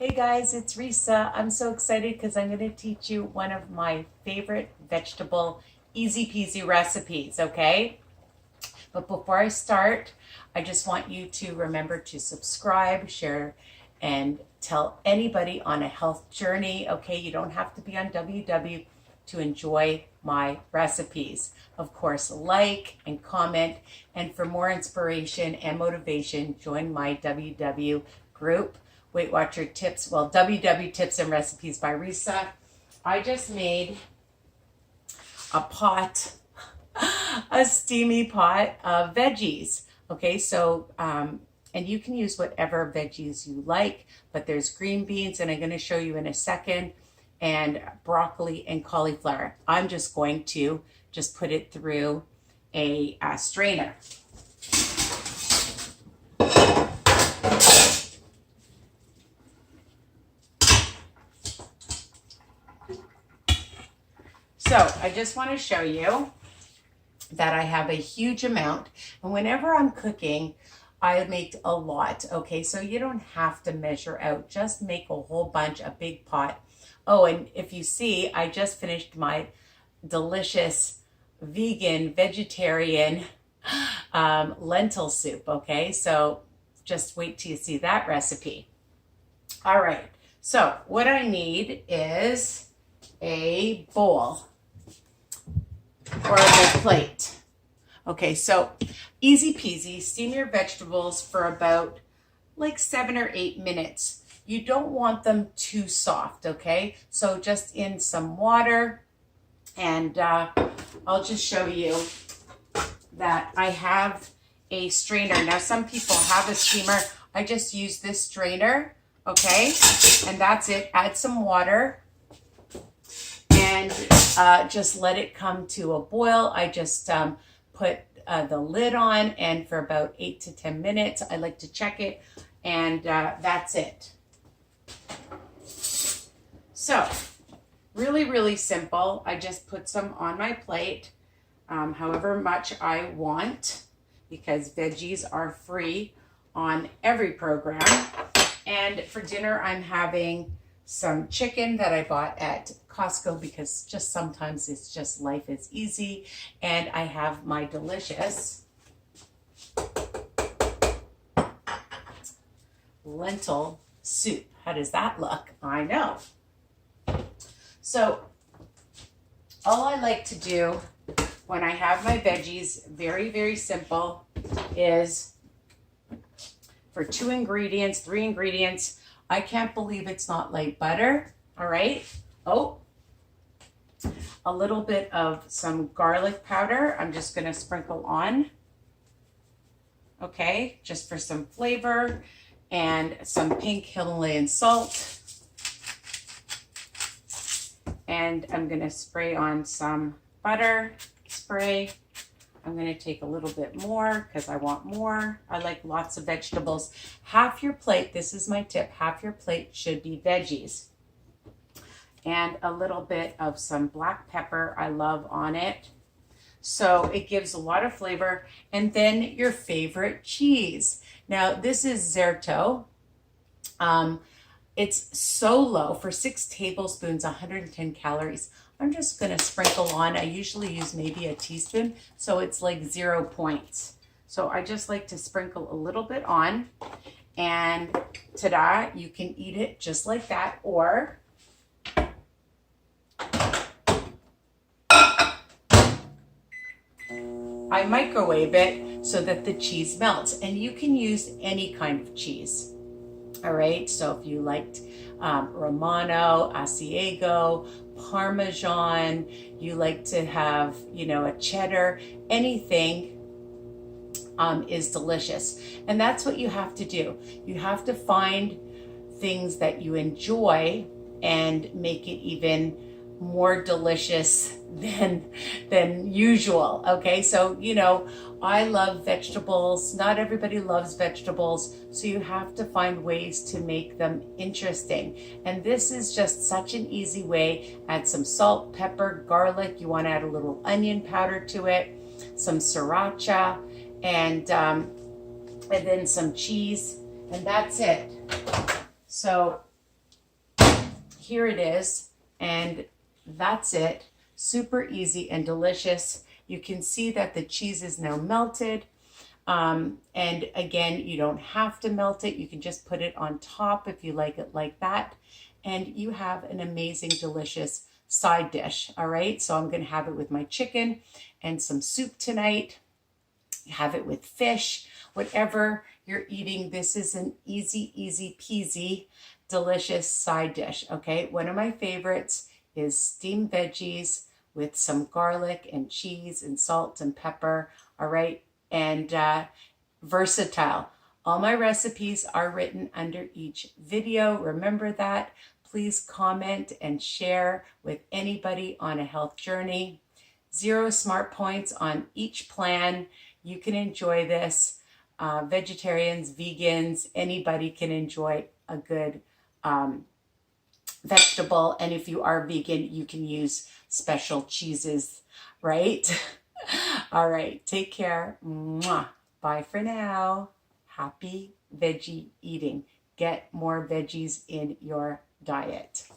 Hey guys, it's Risa. I'm so excited because I'm going to teach you one of my favorite vegetable easy peasy recipes, okay? But before I start, I just want you to remember to subscribe, share, and tell anybody on a health journey, okay? You don't have to be on WW to enjoy my recipes. Of course, like and comment, and for more inspiration and motivation, join my WW group. Weight Watcher Tips, WW Tips and Recipes by Risa. I just made a pot, a steamy pot of veggies. Okay, so, and you can use whatever veggies you like, but there's green beans, and I'm going to show you in a second, and broccoli and cauliflower. I'm just going to just put it through a strainer. So I just want to show you that I have a huge amount, and whenever I'm cooking, I make a lot, okay? So you don't have to measure out, just make a whole bunch, a big pot. Oh, and if you see, I just finished my delicious vegan, vegetarian lentil soup, okay? So just wait till you see that recipe. All right, so what I need is a bowl or a plate. Okay, so easy peasy, steam your vegetables for about like 7 or 8 minutes. You don't want them too soft, okay? So just in some water, and I'll just show you that I have a strainer. Now some people have a steamer. I just use this strainer, okay? And that's it. Add some water and just let it come to a boil. I just put the lid on, and for about 8 to 10 minutes, I like to check it, and that's it. So, really, really simple. I just put some on my plate, however much I want, because veggies are free on every program. And for dinner, I'm having some chicken that I bought at Costco, because just sometimes it's just life is easy. And I have my delicious lentil soup. How does that look? I know. So all I like to do when I have my veggies, very, very simple, is for 2 ingredients, 3 ingredients, I can't believe it's not light butter, all right? Oh, a little bit of some garlic powder. I'm just gonna sprinkle on, okay, just for some flavor, and some pink Himalayan salt. And I'm gonna spray on some butter spray. I'm going to take a little bit more because I want more. I like lots of vegetables. Half your plate, this is my tip, half your plate should be veggies. And a little bit of some black pepper I love on it. So it gives a lot of flavor. And then your favorite cheese. Now this is zerto. It's so low. For 6 tablespoons, 110 calories. I'm just going to sprinkle on. I usually use maybe a teaspoon, so it's like 0 points. So I just like to sprinkle a little bit on, and ta-da, you can eat it just like that, or I microwave it so that the cheese melts, and you can use any kind of cheese. All right, so if you liked Romano, Asiago, Parmesan, you like to have, you know, a cheddar, anything is delicious. And that's what you have to do. You have to find things that you enjoy and make it even more delicious than usual. Okay, so you know, I love vegetables. Not everybody loves vegetables, so you have to find ways to make them interesting. And this is just such an easy way. Add some salt, pepper, garlic. You want to add a little onion powder to it, some sriracha, and then some cheese, and that's it. So here it is, and that's it. Super easy and delicious. You can see that the cheese is now melted. And again, you don't have to melt it. You can just put it on top if you like it like that. And you have an amazing, delicious side dish. All right. So I'm going to have it with my chicken and some soup tonight. Have it with fish, whatever you're eating. This is an easy, easy peasy, delicious side dish. Okay. One of my favorites is steamed veggies with some garlic and cheese and salt and pepper. All right. And versatile. All my recipes are written under each video. Remember that. Please comment and share with anybody on a health journey. 0 smart points on each plan. You can enjoy this. Vegetarians, vegans, anybody can enjoy a good vegetable. And if you are vegan, you can use special cheeses, right? All right, take care. Mwah. Bye for now. Happy veggie eating. Get more veggies in your diet.